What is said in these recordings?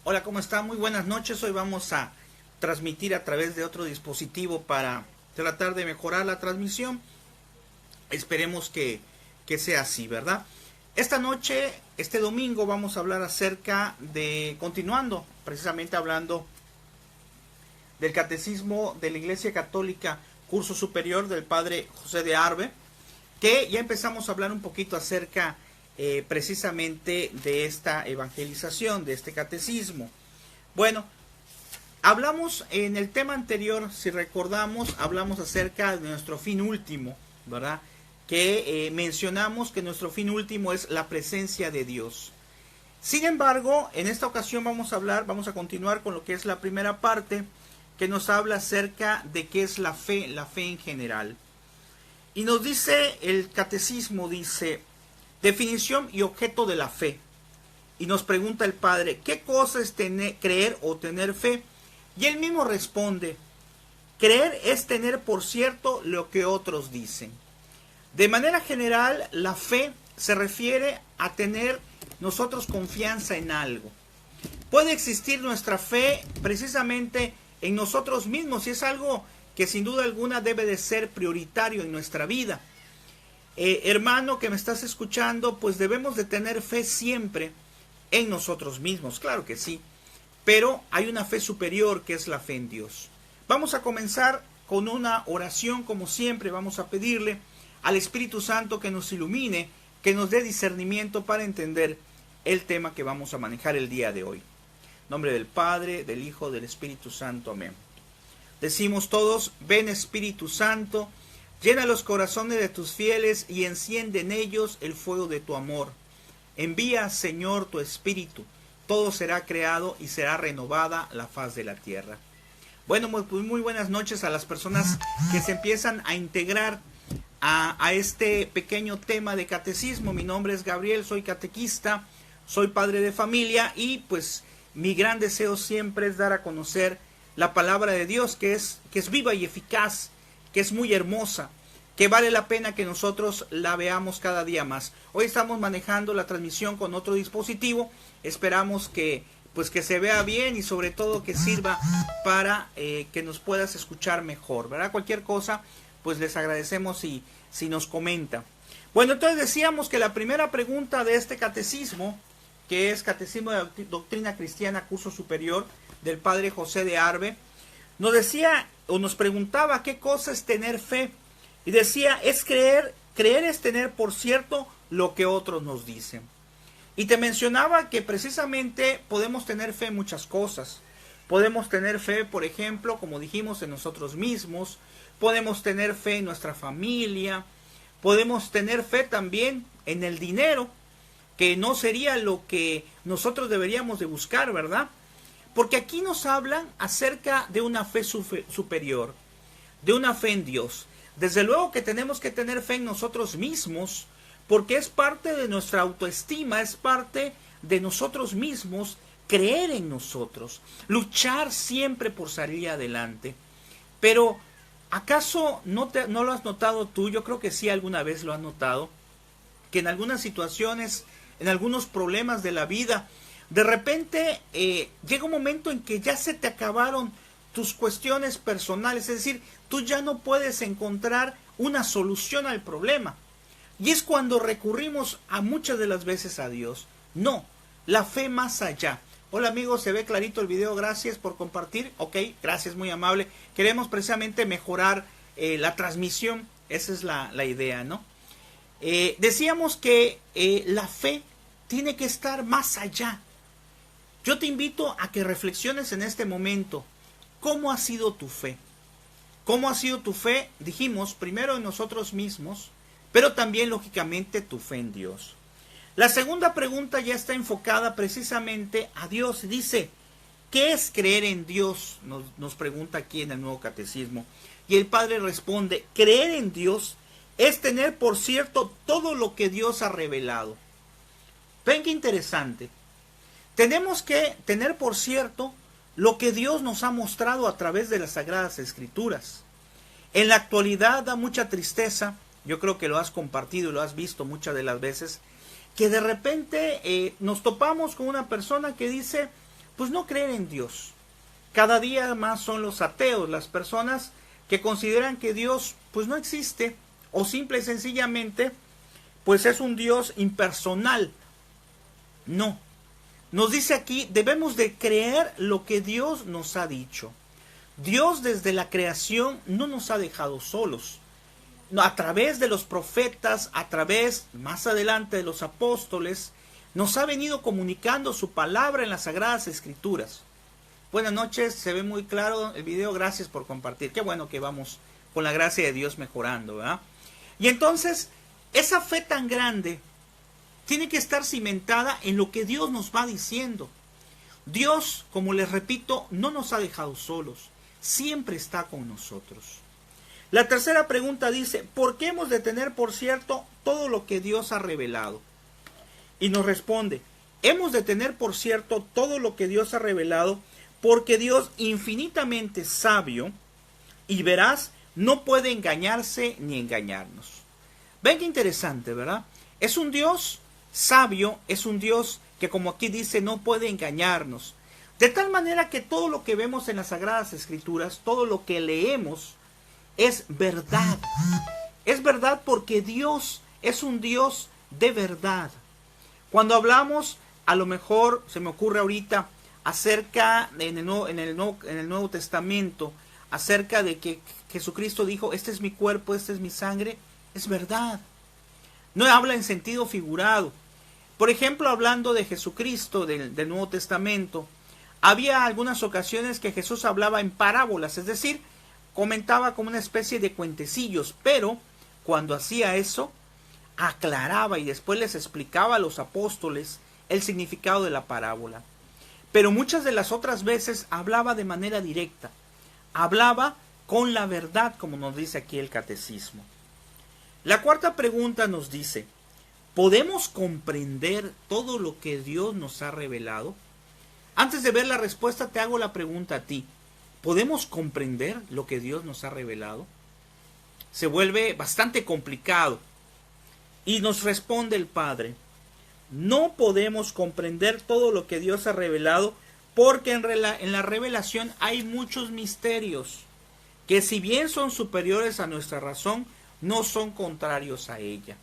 Hola, ¿cómo está? Muy buenas noches. Hoy vamos a transmitir a través de otro dispositivo para tratar de mejorar la transmisión. Esperemos que sea así, ¿verdad? Esta noche, este domingo, vamos a hablar acerca de, continuando, precisamente hablando del Catecismo de la Iglesia Católica, curso superior del Padre José de Arbe, que ya empezamos a hablar un poquito acerca precisamente de esta evangelización, de este catecismo. Bueno, hablamos en el tema anterior, si recordamos, hablamos acerca de nuestro fin último, ¿verdad? Que mencionamos que nuestro fin último es la presencia de Dios. Sin embargo, en esta ocasión vamos a continuar con lo que es la primera parte, que nos habla acerca de qué es la fe en general. Y nos dice el catecismo, dice, definición y objeto de la fe. Y nos pregunta el Padre, ¿qué cosa es creer o tener fe? Y él mismo responde, creer es tener por cierto lo que otros dicen. De manera general, la fe se refiere a tener nosotros confianza en algo. Puede existir nuestra fe precisamente en nosotros mismos, y es algo que sin duda alguna debe de ser prioritario en nuestra vida. Hermano que me estás escuchando, pues debemos de tener fe siempre en nosotros mismos, claro que sí, pero hay una fe superior que es la fe en Dios. Vamos a comenzar con una oración, como siempre. Vamos a pedirle al Espíritu Santo que nos ilumine, que nos dé discernimiento para entender el tema que vamos a manejar el día de hoy. En nombre del Padre, del Hijo, del Espíritu Santo. Amén. Decimos todos, ven Espíritu Santo, llena los corazones de tus fieles y enciende en ellos el fuego de tu amor. Envía, Señor, tu Espíritu, todo será creado y será renovada la faz de la tierra. Bueno, pues muy buenas noches a las personas que se empiezan a integrar a este pequeño tema de catecismo. Mi nombre es Gabriel, soy catequista, soy padre de familia y pues mi gran deseo siempre es dar a conocer la palabra de Dios, que es viva y eficaz, que es muy hermosa, que vale la pena que nosotros la veamos cada día más. Hoy estamos manejando la transmisión con otro dispositivo, esperamos que se vea bien y sobre todo que sirva para que nos puedas escuchar mejor, ¿verdad? Cualquier cosa, pues les agradecemos si nos comenta. Bueno, entonces decíamos que la primera pregunta de este catecismo, que es Catecismo de Doctrina Cristiana, curso superior, del Padre José de Arbe, nos decía o nos preguntaba qué cosa es tener fe. Y decía, es creer es tener por cierto lo que otros nos dicen. Y te mencionaba que precisamente podemos tener fe en muchas cosas. Podemos tener fe, por ejemplo, como dijimos, en nosotros mismos. Podemos tener fe en nuestra familia. Podemos tener fe también en el dinero, que no sería lo que nosotros deberíamos de buscar, ¿verdad? Porque aquí nos hablan acerca de una fe superior, de una fe en Dios. Desde luego que tenemos que tener fe en nosotros mismos, porque es parte de nuestra autoestima, es parte de nosotros mismos, creer en nosotros, luchar siempre por salir adelante. Pero, ¿acaso no lo has notado tú? Yo creo que sí, alguna vez lo has notado, que en algunas situaciones, en algunos problemas de la vida, de repente llega un momento en que ya se te acabaron tus cuestiones personales, es decir, tú ya no puedes encontrar una solución al problema. Y es cuando recurrimos a muchas de las veces a Dios. No, la fe más allá. Hola amigos, se ve clarito el video, gracias por compartir. Ok, gracias, muy amable. Queremos precisamente mejorar la transmisión, esa es la idea, ¿no? Decíamos que la fe tiene que estar más allá. Yo te invito a que reflexiones en este momento. ¿Cómo ha sido tu fe? ¿Cómo ha sido tu fe? Dijimos, primero en nosotros mismos, pero también, lógicamente, tu fe en Dios. La segunda pregunta ya está enfocada precisamente a Dios. Dice, ¿qué es creer en Dios? Nos pregunta aquí en el Nuevo Catecismo. Y el Padre responde, creer en Dios es tener por cierto todo lo que Dios ha revelado. Ven qué interesante. Tenemos que tener por cierto lo que Dios nos ha mostrado a través de las Sagradas Escrituras. En la actualidad da mucha tristeza, yo creo que lo has compartido y lo has visto muchas de las veces, que de repente nos topamos con una persona que dice, pues no creer en Dios. Cada día más son los ateos, las personas que consideran que Dios pues no existe, o simple y sencillamente pues es un Dios impersonal. No. Nos dice aquí, debemos de creer lo que Dios nos ha dicho. Dios desde la creación no nos ha dejado solos. A través de los profetas, a través más adelante de los apóstoles, nos ha venido comunicando su palabra en las Sagradas Escrituras. Buenas noches, se ve muy claro el video, gracias por compartir. Qué bueno que vamos con la gracia de Dios mejorando, ¿verdad? Y entonces, esa fe tan grande tiene que estar cimentada en lo que Dios nos va diciendo. Dios, como les repito, no nos ha dejado solos, siempre está con nosotros. La tercera pregunta dice, ¿por qué hemos de tener por cierto todo lo que Dios ha revelado? Y nos responde, hemos de tener por cierto todo lo que Dios ha revelado, porque Dios, infinitamente sabio y veraz, no puede engañarse ni engañarnos. Ven qué interesante, ¿verdad? Es un Dios sabio, es un Dios que, como aquí dice, no puede engañarnos. De tal manera que todo lo que vemos en las Sagradas Escrituras, todo lo que leemos, es verdad. Es verdad porque Dios es un Dios de verdad. Cuando hablamos, a lo mejor se me ocurre ahorita, acerca en el Nuevo Testamento, acerca de que Jesucristo dijo, este es mi cuerpo, esta es mi sangre, es verdad. No habla en sentido figurado. Por ejemplo, hablando de Jesucristo del Nuevo Testamento, había algunas ocasiones que Jesús hablaba en parábolas, es decir, comentaba como una especie de cuentecillos, pero cuando hacía eso, aclaraba y después les explicaba a los apóstoles el significado de la parábola. Pero muchas de las otras veces hablaba de manera directa, hablaba con la verdad, como nos dice aquí el catecismo. La cuarta pregunta nos dice, ¿podemos comprender todo lo que Dios nos ha revelado? Antes de ver la respuesta, te hago la pregunta a ti. ¿Podemos comprender lo que Dios nos ha revelado? Se vuelve bastante complicado. Y nos responde el Padre, no podemos comprender todo lo que Dios ha revelado porque en la revelación hay muchos misterios que, si bien son superiores a nuestra razón, no son contrarios a ella.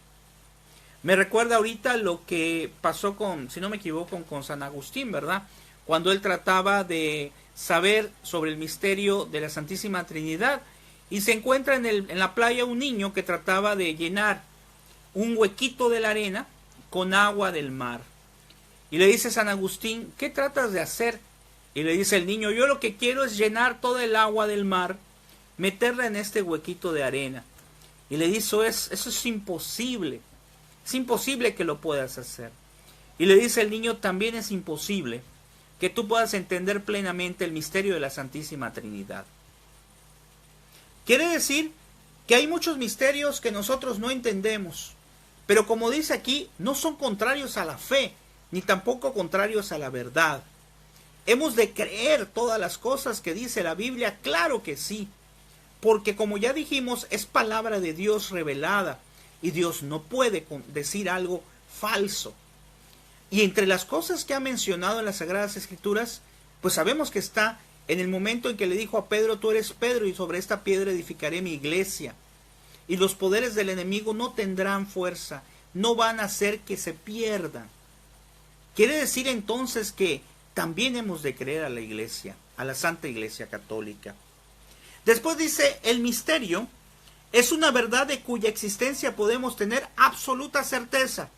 Me recuerda ahorita lo que pasó con, si no me equivoco, con San Agustín, ¿verdad? Cuando él trataba de saber sobre el misterio de la Santísima Trinidad y se encuentra en la playa un niño que trataba de llenar un huequito de la arena con agua del mar. Y le dice San Agustín, ¿qué tratas de hacer? Y le dice el niño, yo lo que quiero es llenar toda el agua del mar, meterla en este huequito de arena. Y le dice, eso es imposible que lo puedas hacer. Y le dice el niño, también es imposible que tú puedas entender plenamente el misterio de la Santísima Trinidad. Quiere decir que hay muchos misterios que nosotros no entendemos, pero como dice aquí, no son contrarios a la fe, ni tampoco contrarios a la verdad. ¿Hemos de creer todas las cosas que dice la Biblia? Claro que sí, porque como ya dijimos, es palabra de Dios revelada, y Dios no puede decir algo falso. Y entre las cosas que ha mencionado en las Sagradas Escrituras, pues sabemos que está en el momento en que le dijo a Pedro, tú eres Pedro y sobre esta piedra edificaré mi iglesia. Y los poderes del enemigo no tendrán fuerza, no van a hacer que se pierdan. Quiere decir entonces que también hemos de creer a la iglesia, a la Santa Iglesia Católica. Después dice, el misterio es una verdad de cuya existencia podemos tener absoluta certeza,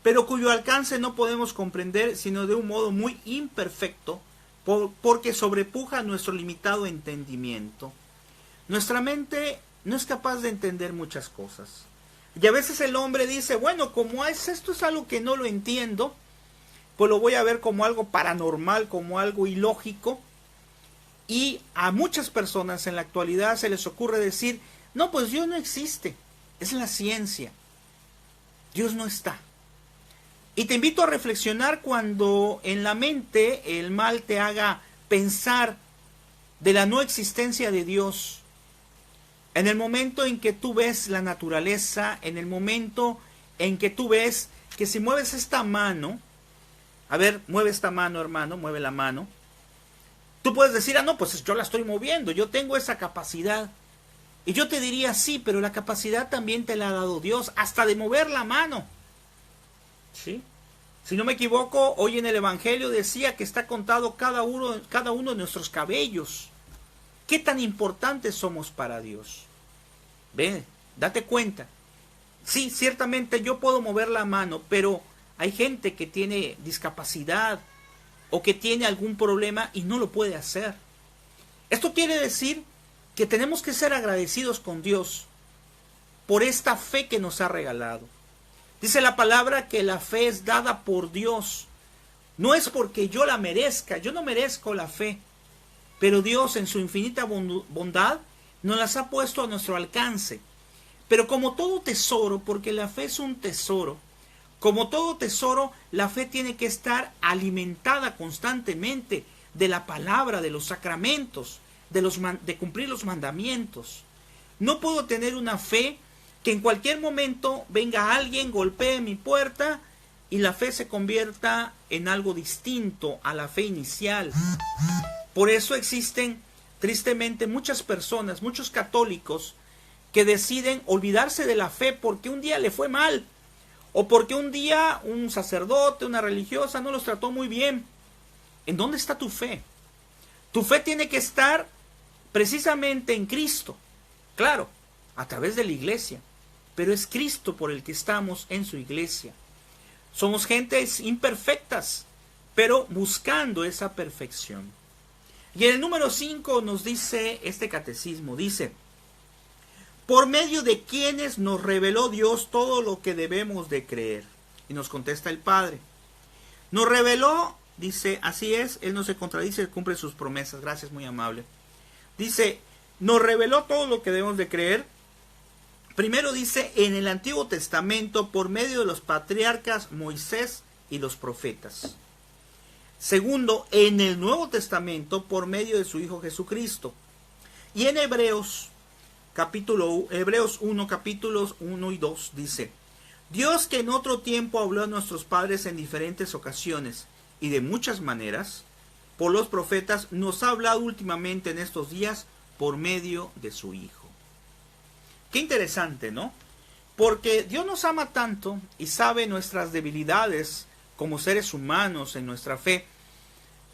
pero cuyo alcance no podemos comprender sino de un modo muy imperfecto, porque sobrepuja nuestro limitado entendimiento. Nuestra mente no es capaz de entender muchas cosas. Y a veces el hombre dice, bueno, como esto es algo que no lo entiendo, pues lo voy a ver como algo paranormal, como algo ilógico. Y a muchas personas en la actualidad se les ocurre decir, no, pues Dios no existe, es la ciencia. Dios no está. Y te invito a reflexionar cuando en la mente el mal te haga pensar de la no existencia de Dios. En el momento en que tú ves la naturaleza, en el momento en que tú ves que si mueves esta mano, A ver, mueve esta mano, hermano, mueve la mano. Tú puedes decir, no, pues yo la estoy moviendo, yo tengo esa capacidad. Y yo te diría, sí, pero la capacidad también te la ha dado Dios, hasta de mover la mano. ¿Sí? Si no me equivoco, hoy en el Evangelio decía que está contado cada uno de nuestros cabellos. ¿Qué tan importantes somos para Dios? Ve, date cuenta. Sí, ciertamente yo puedo mover la mano, pero hay gente que tiene discapacidad o que tiene algún problema y no lo puede hacer. Esto quiere decir que tenemos que ser agradecidos con Dios por esta fe que nos ha regalado. Dice la palabra que la fe es dada por Dios. No es porque yo la merezca, yo no merezco la fe, pero Dios en su infinita bondad nos las ha puesto a nuestro alcance. Pero como todo tesoro, porque la fe es un tesoro, como todo tesoro, la fe tiene que estar alimentada constantemente de la palabra, de los sacramentos, de cumplir los mandamientos. No puedo tener una fe que en cualquier momento venga alguien, golpee mi puerta y la fe se convierta en algo distinto a la fe inicial. Por eso existen tristemente muchas personas, muchos católicos, que deciden olvidarse de la fe porque un día le fue mal, o porque un día un sacerdote, una religiosa no los trató muy bien. ¿En dónde está tu fe? Tu fe tiene que estar precisamente en Cristo, claro, a través de la iglesia, pero es Cristo por el que estamos en su iglesia. Somos gentes imperfectas, pero buscando esa perfección. Y en el número 5 nos dice este catecismo, dice: por medio de quienes nos reveló Dios todo lo que debemos de creer. Y nos contesta el Padre. Nos reveló, dice, así es, Él no se contradice, Él cumple sus promesas. Gracias, muy amable. Dice, nos reveló todo lo que debemos de creer. Primero dice, en el Antiguo Testamento, por medio de los patriarcas Moisés y los profetas. Segundo, en el Nuevo Testamento, por medio de su Hijo Jesucristo. Y en Hebreos 1, capítulos 1 y 2, dice, Dios que en otro tiempo habló a nuestros padres en diferentes ocasiones y de muchas maneras, por los profetas, nos ha hablado últimamente en estos días por medio de su Hijo. Qué interesante, ¿no? Porque Dios nos ama tanto y sabe nuestras debilidades como seres humanos en nuestra fe,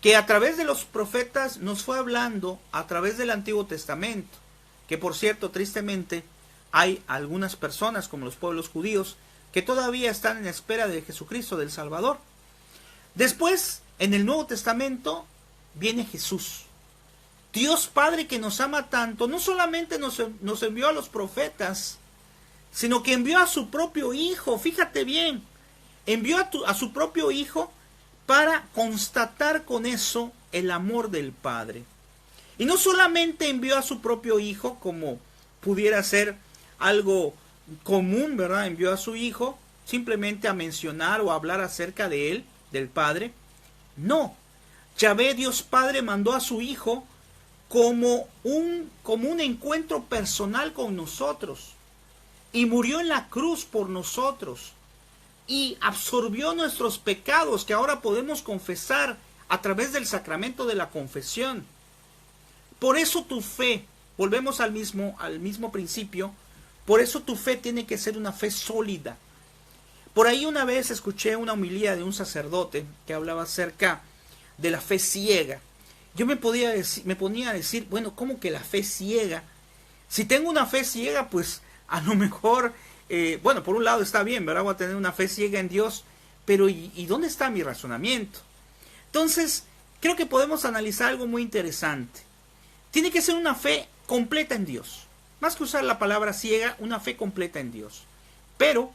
que a través de los profetas nos fue hablando a través del Antiguo Testamento, que por cierto, tristemente, hay algunas personas como los pueblos judíos que todavía están en espera de Jesucristo, del Salvador. Después, en el Nuevo Testamento, viene Jesús. Dios Padre que nos ama tanto, no solamente nos envió a los profetas, sino que envió a su propio Hijo. Fíjate bien, envió a su propio Hijo para constatar con eso el amor del Padre. Y no solamente envió a su propio Hijo, como pudiera ser algo común, ¿verdad? Envió a su Hijo simplemente a mencionar o a hablar acerca de Él, del Padre. No, Yahvé Dios Padre mandó a su Hijo como un encuentro personal con nosotros. Y murió en la cruz por nosotros. Y absorbió nuestros pecados que ahora podemos confesar a través del sacramento de la confesión. Por eso tu fe, volvemos al mismo principio, por eso tu fe tiene que ser una fe sólida. Por ahí una vez escuché una homilía de un sacerdote que hablaba acerca de la fe ciega. Yo me ponía a decir, bueno, ¿cómo que la fe ciega? Si tengo una fe ciega, pues a lo mejor, bueno, por un lado está bien, ¿verdad? Voy a tener una fe ciega en Dios, pero ¿y dónde está mi razonamiento? Entonces, creo que podemos analizar algo muy interesante. Tiene que ser una fe completa en Dios. Más que usar la palabra ciega, una fe completa en Dios. Pero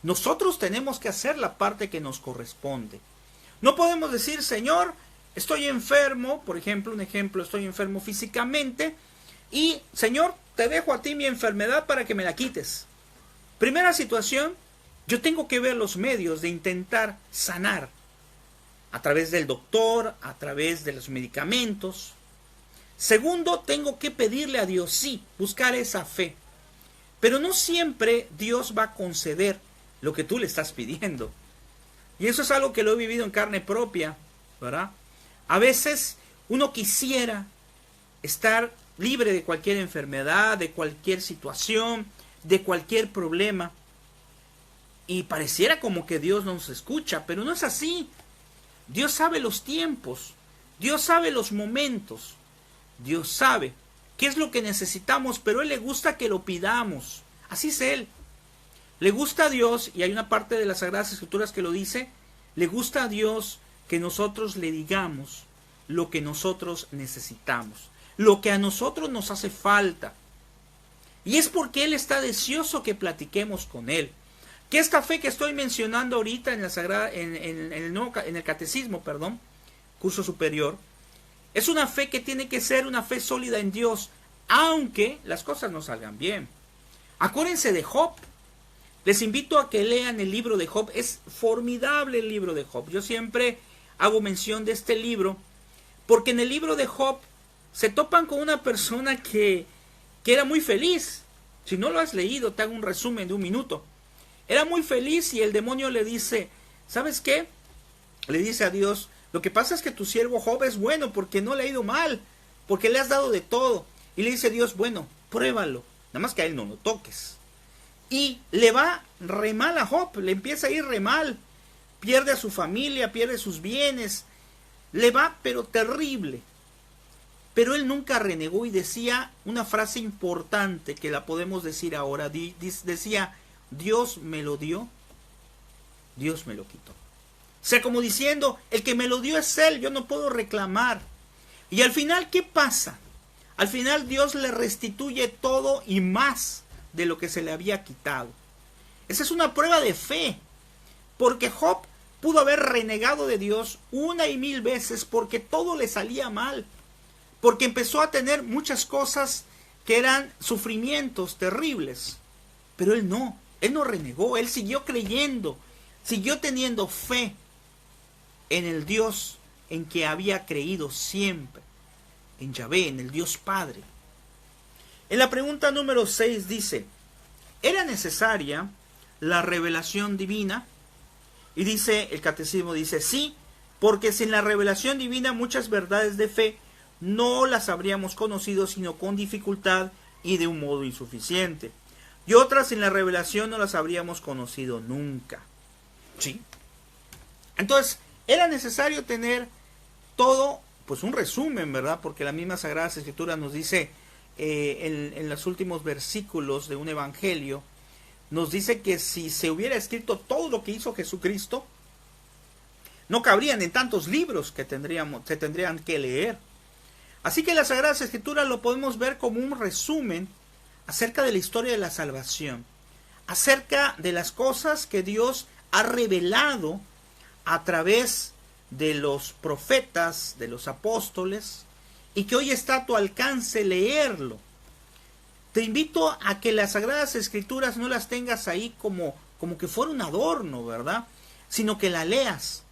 nosotros tenemos que hacer la parte que nos corresponde. No podemos decir, Señor, estoy enfermo, por ejemplo, estoy enfermo físicamente, y Señor, te dejo a ti mi enfermedad para que me la quites. Primera situación, yo tengo que ver los medios de intentar sanar a través del doctor, a través de los medicamentos. Segundo, tengo que pedirle a Dios, sí, buscar esa fe. Pero no siempre Dios va a conceder lo que tú le estás pidiendo. Y eso es algo que lo he vivido en carne propia, ¿verdad? A veces uno quisiera estar libre de cualquier enfermedad, de cualquier situación, de cualquier problema. Y pareciera como que Dios nos escucha, pero no es así. Dios sabe los tiempos, Dios sabe los momentos, Dios sabe qué es lo que necesitamos, pero a Él le gusta que lo pidamos. Así es Él. Le gusta a Dios, y hay una parte de las Sagradas Escrituras que lo dice, le gusta a Dios que nosotros le digamos lo que nosotros necesitamos, lo que a nosotros nos hace falta. Y es porque Él está deseoso que platiquemos con Él. Que esta fe que estoy mencionando ahorita en la Sagrada, en el Catecismo, curso superior, es una fe que tiene que ser una fe sólida en Dios, aunque las cosas no salgan bien. Acuérdense de Job. Les invito a que lean el libro de Job. Es formidable el libro de Job. Yo siempre hago mención de este libro, porque en el libro de Job se topan con una persona que era muy feliz. Si no lo has leído, te hago un resumen de un minuto. Era muy feliz y el demonio le dice, ¿sabes qué? Le dice a Dios, lo que pasa es que tu siervo Job es bueno porque no le ha ido mal, porque le has dado de todo. Y le dice Dios, bueno, pruébalo, nada más que a él no lo toques. Y le va re mal a Job, le empieza a ir re mal. Pierde a su familia, pierde sus bienes, le va pero terrible. Pero él nunca renegó y decía una frase importante que la podemos decir ahora. Decía, Dios me lo dio, Dios me lo quitó. O sea, como diciendo, el que me lo dio es Él, yo no puedo reclamar. Y al final, ¿qué pasa? Al final Dios le restituye todo y más de lo que se le había quitado. Esa es una prueba de fe, porque Job pudo haber renegado de Dios una y mil veces porque todo le salía mal, porque empezó a tener muchas cosas que eran sufrimientos terribles, pero él no renegó, él siguió creyendo, siguió teniendo fe en el Dios en que había creído siempre, en Yahvé, en el Dios Padre. En la pregunta número 6 dice, ¿era necesaria la revelación divina? Y dice, el catecismo dice, sí, porque sin la revelación divina muchas verdades de fe no las habríamos conocido sino con dificultad y de un modo insuficiente. Y otras sin la revelación no las habríamos conocido nunca. ¿Sí? Entonces, era necesario tener todo, pues un resumen, ¿verdad? Porque la misma Sagrada Escritura nos dice, en los últimos versículos de un evangelio, nos dice que si se hubiera escrito todo lo que hizo Jesucristo, no cabrían en tantos libros que se tendrían que leer. Así que las Sagradas Escrituras lo podemos ver como un resumen acerca de la historia de la salvación, acerca de las cosas que Dios ha revelado a través de los profetas, de los apóstoles, y que hoy está a tu alcance leerlo. Te invito a que las Sagradas Escrituras no las tengas ahí como que fuera un adorno, ¿verdad? Sino que la leas.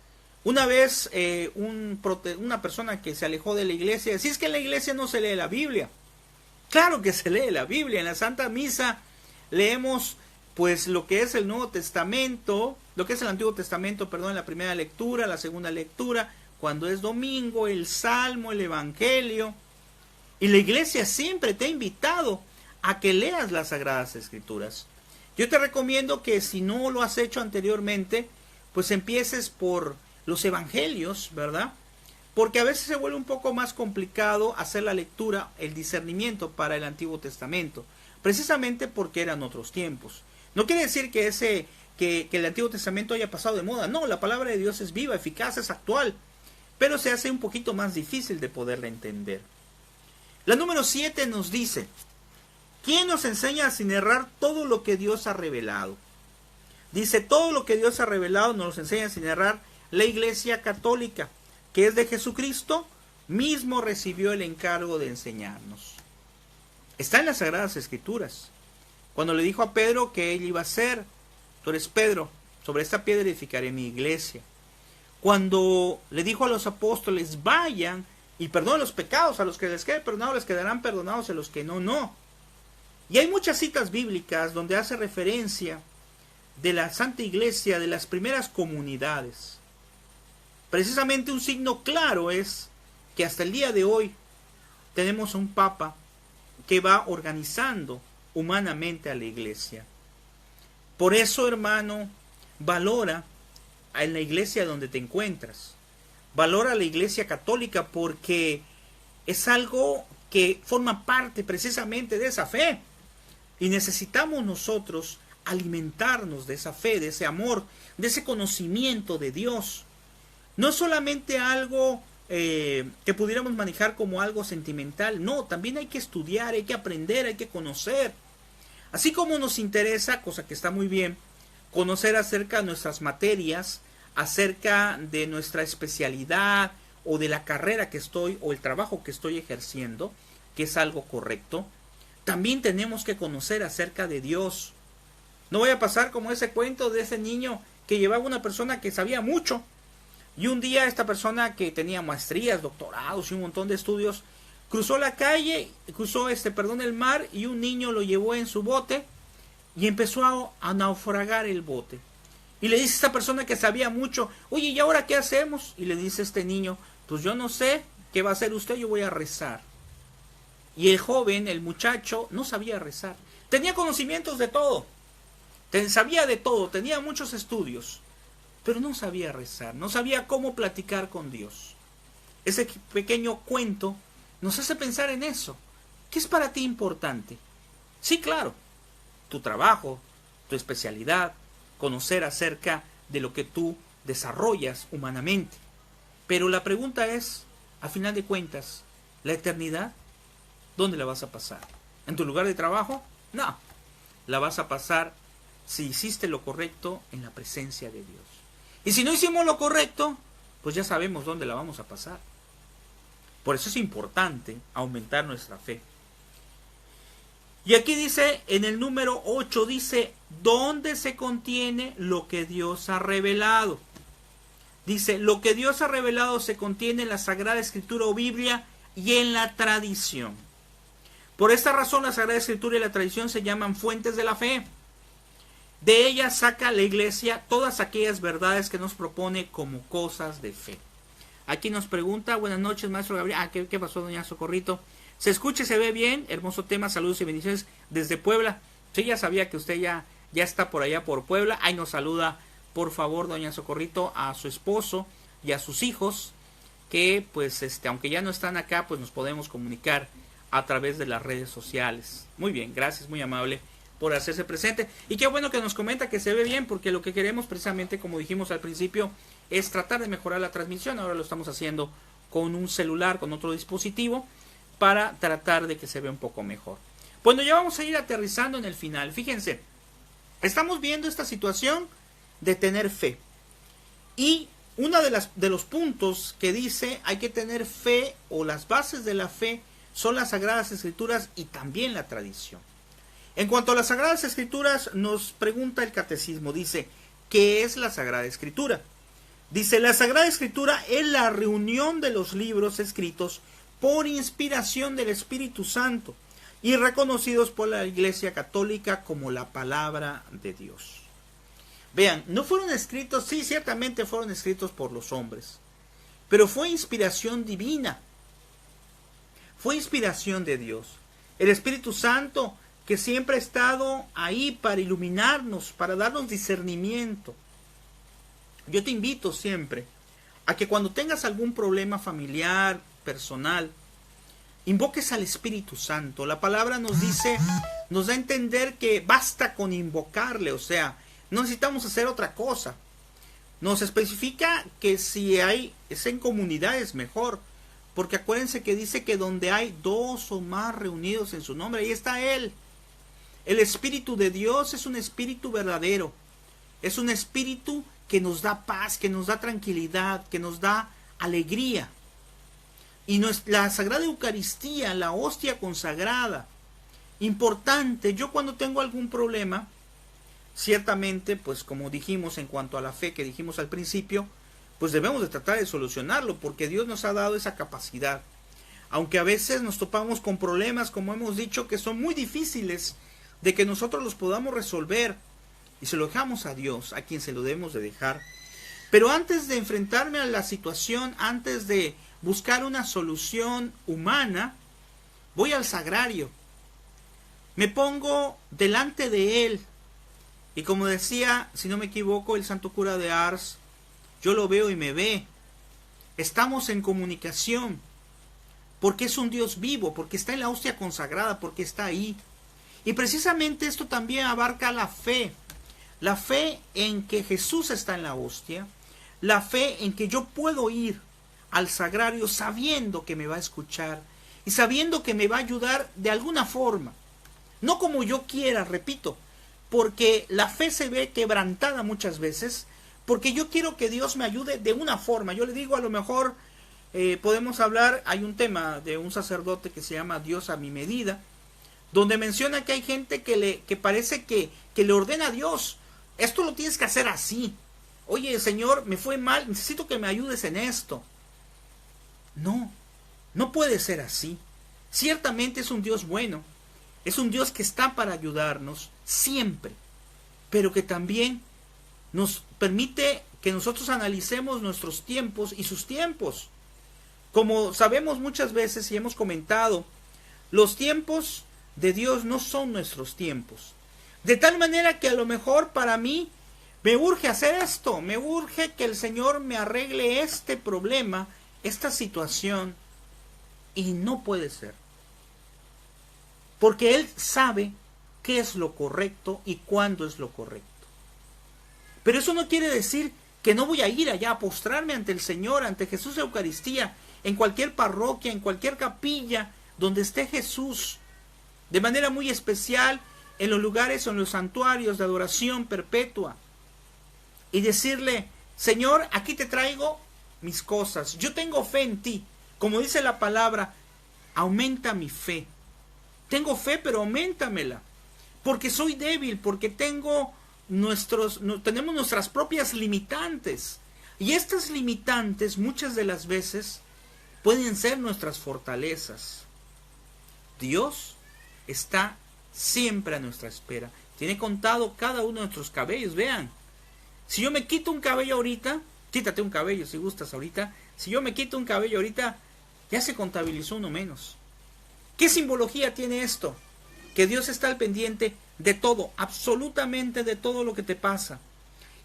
Una vez una persona que se alejó de la iglesia decía, es que en la iglesia no se lee la Biblia. Claro que se lee la Biblia. En la Santa Misa leemos pues lo que es el Nuevo Testamento, lo que es el Antiguo Testamento, perdón, la primera lectura, la segunda lectura, cuando es domingo, el Salmo, el Evangelio. Y la iglesia siempre te ha invitado a que leas las Sagradas Escrituras. Yo te recomiendo que si no lo has hecho anteriormente, pues empieces por los Evangelios, ¿verdad? Porque a veces se vuelve un poco más complicado hacer la lectura, el discernimiento para el Antiguo Testamento, precisamente porque eran otros tiempos. No quiere decir que el Antiguo Testamento haya pasado de moda. No, la palabra de Dios es viva, eficaz, es actual, pero se hace un poquito más difícil de poderla entender. La número 7 nos dice, ¿quién nos enseña sin errar todo lo que Dios ha revelado? Dice, todo lo que Dios ha revelado nos enseña sin errar la Iglesia Católica, que es de Jesucristo, mismo recibió el encargo de enseñarnos. Está en las Sagradas Escrituras. Cuando le dijo a Pedro que él iba a ser, tú eres Pedro, sobre esta piedra edificaré mi iglesia. Cuando le dijo a los apóstoles, vayan y perdonen los pecados, a los que les quede perdonado les quedarán perdonados, a los que no, no. Y hay muchas citas bíblicas donde hace referencia de la Santa Iglesia, de las primeras comunidades. Precisamente un signo claro es que hasta el día de hoy tenemos un Papa que va organizando humanamente a la Iglesia. Por eso, hermano, valora en la iglesia donde te encuentras. Valora la Iglesia Católica porque es algo que forma parte precisamente de esa fe. Y necesitamos nosotros alimentarnos de esa fe, de ese amor, de ese conocimiento de Dios. No es solamente algo que pudiéramos manejar como algo sentimental. No, también hay que estudiar, hay que aprender, hay que conocer. Así como nos interesa, cosa que está muy bien, conocer acerca de nuestras materias, acerca de nuestra especialidad o de la carrera que estoy o el trabajo que estoy ejerciendo, que es algo correcto. También tenemos que conocer acerca de Dios. No voy a pasar como ese cuento de ese niño que llevaba una persona que sabía mucho. Y un día esta persona que tenía maestrías, doctorados y un montón de estudios, cruzó la calle, cruzó el mar, y un niño lo llevó en su bote y empezó a naufragar el bote. Y le dice esta persona que sabía mucho: oye, ¿y ahora qué hacemos? Y le dice este niño: pues yo no sé qué va a hacer usted, yo voy a rezar. Y el joven, el muchacho, no sabía rezar. Tenía conocimientos de todo, sabía de todo, tenía muchos estudios, pero no sabía rezar, no sabía cómo platicar con Dios. Ese pequeño cuento nos hace pensar en eso. ¿Qué es para ti importante? Sí, claro, tu trabajo, tu especialidad, conocer acerca de lo que tú desarrollas humanamente. Pero la pregunta es, a final de cuentas, ¿la eternidad dónde la vas a pasar? ¿En tu lugar de trabajo? No, la vas a pasar, si hiciste lo correcto, en la presencia de Dios. Y si no hicimos lo correcto, pues ya sabemos dónde la vamos a pasar. Por eso es importante aumentar nuestra fe. Y aquí dice, en el número 8, dice, ¿dónde se contiene lo que Dios ha revelado? Dice, lo que Dios ha revelado se contiene en la Sagrada Escritura o Biblia y en la tradición. Por esta razón, la Sagrada Escritura y la tradición se llaman fuentes de la fe. De ellas saca la Iglesia todas aquellas verdades que nos propone como cosas de fe. Aquí nos pregunta, buenas noches, maestro Gabriel. ¿Qué pasó, doña Socorrito? ¿Se escucha y se ve bien? Hermoso tema, saludos y bendiciones desde Puebla. Sí, ya sabía que usted ya está por allá por Puebla. Ahí nos saluda, por favor, doña Socorrito, a su esposo y a sus hijos, que pues aunque ya no están acá, pues nos podemos comunicar a través de las redes sociales. Muy bien, gracias, muy amable por hacerse presente. Y qué bueno que nos comenta que se ve bien, porque lo que queremos precisamente, como dijimos al principio, es tratar de mejorar la transmisión. Ahora lo estamos haciendo con un celular, con otro dispositivo, para tratar de que se vea un poco mejor. Bueno, ya vamos a ir aterrizando en el final. Fíjense, estamos viendo esta situación de tener fe. Y uno de los puntos que dice hay que tener fe, o las bases de la fe, son las Sagradas Escrituras y también la tradición. En cuanto a las Sagradas Escrituras, nos pregunta el Catecismo, dice, ¿qué es la Sagrada Escritura? Dice, la Sagrada Escritura es la reunión de los libros escritos por inspiración del Espíritu Santo y reconocidos por la Iglesia Católica como la palabra de Dios. Vean, no fueron escritos, sí, ciertamente fueron escritos por los hombres, pero fue inspiración divina, fue inspiración de Dios. El Espíritu Santo, que siempre ha estado ahí para iluminarnos, para darnos discernimiento. Yo te invito siempre a que cuando tengas algún problema familiar, personal, invoques al Espíritu Santo. La palabra nos dice, nos da a entender que basta con invocarle, o sea, no necesitamos hacer otra cosa. Nos especifica que si es en comunidad es mejor, porque acuérdense que dice que donde hay 2 o más reunidos en su nombre, ahí está Él. El Espíritu de Dios es un espíritu verdadero, es un espíritu que nos da paz, que nos da tranquilidad, que nos da alegría. Y la Sagrada Eucaristía, la hostia consagrada, importante. Yo cuando tengo algún problema, ciertamente, pues como dijimos en cuanto a la fe que dijimos al principio, pues debemos de tratar de solucionarlo, porque Dios nos ha dado esa capacidad. Aunque a veces nos topamos con problemas, como hemos dicho, que son muy difíciles de que nosotros los podamos resolver. y se lo dejamos a Dios, a quien se lo debemos de dejar. Pero antes de enfrentarme a la situación, antes de buscar una solución humana, voy al sagrario. Me pongo delante de Él. Y como decía, si no me equivoco, el santo cura de Ars, yo lo veo y me ve. Estamos en comunicación. Porque es un Dios vivo, porque está en la hostia consagrada, porque está ahí. Y precisamente esto también abarca la fe. La fe en que Jesús está en la hostia. La fe en que yo puedo ir al sagrario sabiendo que me va a escuchar y sabiendo que me va a ayudar de alguna forma. No como yo quiera, repito, porque la fe se ve quebrantada muchas veces, porque yo quiero que Dios me ayude de una forma. Yo le digo, a lo mejor podemos hablar, hay un tema de un sacerdote que se llama Dios a mi medida, donde menciona que hay gente que parece que le ordena a Dios, esto lo tienes que hacer así. Oye, Señor, me fue mal, necesito que me ayudes en esto. No, no puede ser así. Ciertamente es un Dios bueno, es un Dios que está para ayudarnos siempre, pero que también nos permite que nosotros analicemos nuestros tiempos y sus tiempos. Como sabemos muchas veces y hemos comentado, los tiempos de Dios no son nuestros tiempos. De tal manera que a lo mejor para mí me urge hacer esto, me urge que el Señor me arregle este problema, esta situación, y no puede ser. Porque Él sabe qué es lo correcto y cuándo es lo correcto. Pero eso no quiere decir que no voy a ir allá a postrarme ante el Señor, ante Jesús de Eucaristía, en cualquier parroquia, en cualquier capilla donde esté Jesús, de manera muy especial en los lugares o en los santuarios de adoración perpetua, y decirle, Señor, aquí te traigo mis cosas, yo tengo fe en ti, como dice la palabra, aumenta mi fe. Tengo fe, pero auméntamela, porque soy débil, porque tenemos nuestras propias limitantes, y estas limitantes muchas de las veces pueden ser nuestras fortalezas. Dios está siempre a nuestra espera, tiene contado cada uno de nuestros cabellos. Vean, si yo me quito un cabello ahorita, quítate un cabello si gustas ahorita, si yo me quito un cabello ahorita, ya se contabilizó uno menos. ¿Qué simbología tiene esto? Que Dios está al pendiente de todo, absolutamente de todo lo que te pasa.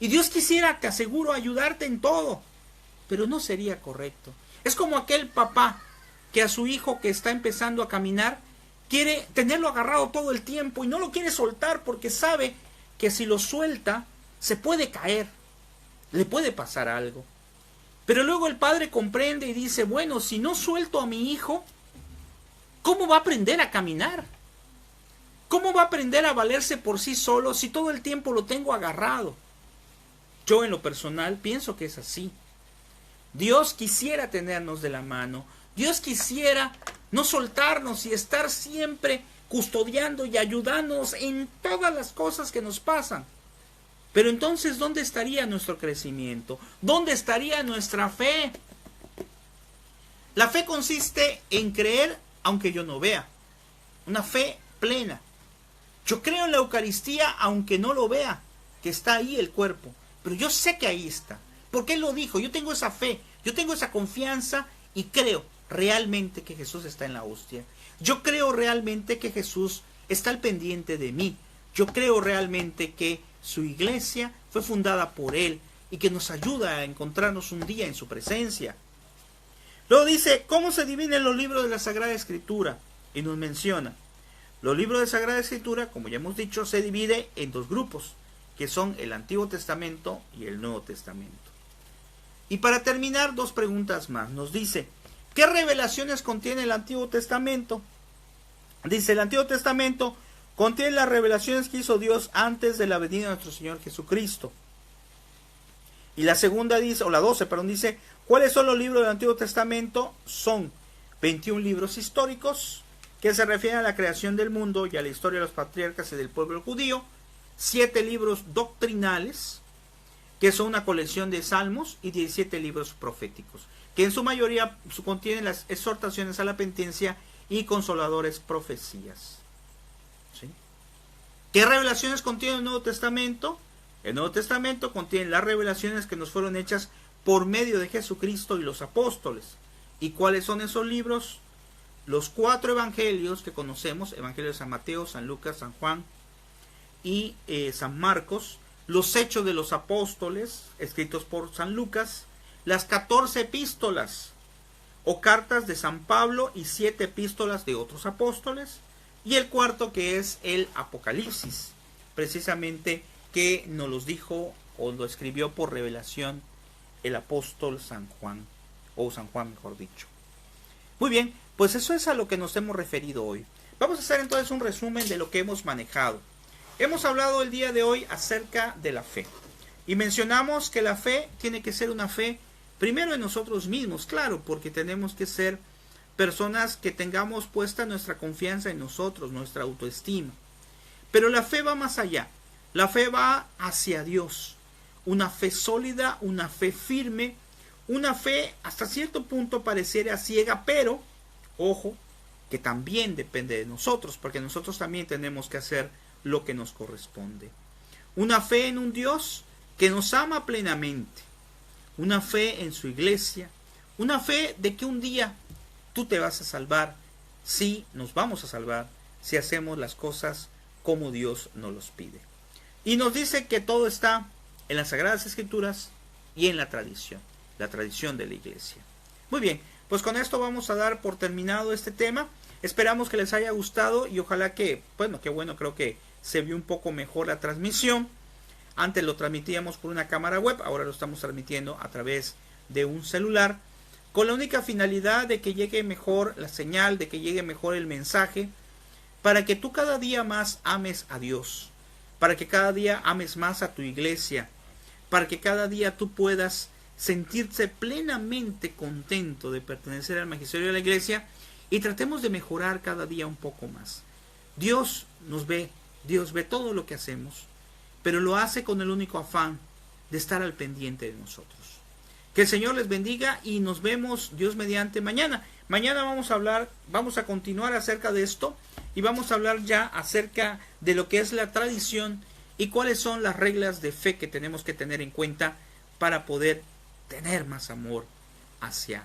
Y Dios quisiera, te aseguro, ayudarte en todo, pero no sería correcto. Es como aquel papá que a su hijo que está empezando a caminar quiere tenerlo agarrado todo el tiempo y no lo quiere soltar porque sabe que si lo suelta se puede caer, le puede pasar algo. Pero luego el padre comprende y dice, bueno, si no suelto a mi hijo, ¿cómo va a aprender a caminar? ¿Cómo va a aprender a valerse por sí solo si todo el tiempo lo tengo agarrado? Yo en lo personal pienso que es así. Dios quisiera tenernos de la mano. Dios quisiera no soltarnos y estar siempre custodiando y ayudándonos en todas las cosas que nos pasan. Pero entonces, ¿dónde estaría nuestro crecimiento? ¿Dónde estaría nuestra fe? La fe consiste en creer aunque yo no vea. Una fe plena. Yo creo en la Eucaristía aunque no lo vea, que está ahí el cuerpo. Pero yo sé que ahí está. Porque Él lo dijo. Yo tengo esa fe, yo tengo esa confianza y creo realmente que Jesús está en la hostia. Yo creo realmente que Jesús está al pendiente de mí. Yo creo realmente que su iglesia fue fundada por Él y que nos ayuda a encontrarnos un día en su presencia. Luego dice, ¿cómo se dividen los libros de la Sagrada Escritura? Y nos menciona, los libros de la Sagrada Escritura, como ya hemos dicho, se divide en dos grupos, que son el Antiguo Testamento y el Nuevo Testamento. Y para terminar, dos preguntas más. Nos dice, ¿qué revelaciones contiene el Antiguo Testamento? Dice, el Antiguo Testamento contiene las revelaciones que hizo Dios antes de la venida de nuestro Señor Jesucristo. Y la segunda dice, o la 12, perdón, dice, ¿cuáles son los libros del Antiguo Testamento? Son 21 libros históricos que se refieren a la creación del mundo y a la historia de los patriarcas y del pueblo judío. 7 libros doctrinales, que son una colección de salmos, y 17 libros proféticos, que en su mayoría contienen las exhortaciones a la penitencia y consoladores profecías. ¿Sí? ¿Qué revelaciones contiene el Nuevo Testamento? El Nuevo Testamento contiene las revelaciones que nos fueron hechas por medio de Jesucristo y los apóstoles. ¿Y cuáles son esos libros? Los 4 evangelios que conocemos, Evangelio de San Mateo, San Lucas, San Juan y San Marcos, los Hechos de los Apóstoles, escritos por San Lucas, las 14 epístolas o cartas de San Pablo y 7 epístolas de otros apóstoles, y el cuarto que es el Apocalipsis, precisamente que nos los dijo o lo escribió por revelación el apóstol San Juan, o San Juan mejor dicho. Muy bien, pues eso es a lo que nos hemos referido hoy. Vamos a hacer entonces un resumen de lo que hemos manejado. Hemos hablado el día de hoy acerca de la fe. Y mencionamos que la fe tiene que ser una fe primero en nosotros mismos, claro, porque tenemos que ser personas que tengamos puesta nuestra confianza en nosotros, nuestra autoestima. Pero la fe va más allá. La fe va hacia Dios. Una fe sólida, una fe firme, una fe hasta cierto punto pareciera ciega, pero, ojo, que también depende de nosotros, porque nosotros también tenemos que hacer lo que nos corresponde. Una fe en un Dios que nos ama plenamente. Una fe en su iglesia. Una fe de que un día tú te vas a salvar. Sí, nos vamos a salvar si hacemos las cosas como Dios nos los pide. Y nos dice que todo está en las Sagradas Escrituras y en la tradición de la iglesia. Muy bien, pues con esto vamos a dar por terminado este tema. Esperamos que les haya gustado y ojalá que, bueno, qué bueno, creo que se vio un poco mejor la transmisión. Antes lo transmitíamos por una cámara web, ahora lo estamos transmitiendo a través de un celular, con la única finalidad de que llegue mejor la señal, de que llegue mejor el mensaje, para que tú cada día más ames a Dios, para que cada día ames más a tu iglesia, para que cada día tú puedas sentirse plenamente contento de pertenecer al magisterio de la iglesia y tratemos de mejorar cada día un poco más. Dios nos ve, Dios ve todo lo que hacemos, pero lo hace con el único afán de estar al pendiente de nosotros. Que el Señor les bendiga y nos vemos Dios mediante mañana. Mañana vamos a continuar acerca de esto y vamos a hablar ya acerca de lo que es la tradición y cuáles son las reglas de fe que tenemos que tener en cuenta para poder tener más amor hacia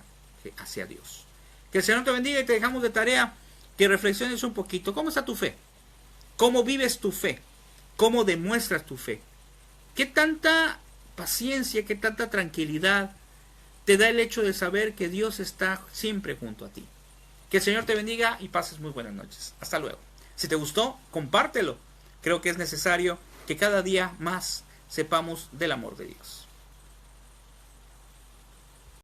Dios. Que el Señor te bendiga y te dejamos de tarea que reflexiones un poquito. ¿Cómo está tu fe? ¿Cómo vives tu fe? ¿Cómo demuestras tu fe? ¿Qué tanta paciencia, qué tanta tranquilidad te da el hecho de saber que Dios está siempre junto a ti? Que el Señor te bendiga y pases muy buenas noches. Hasta luego. Si te gustó, compártelo. Creo que es necesario que cada día más sepamos del amor de Dios.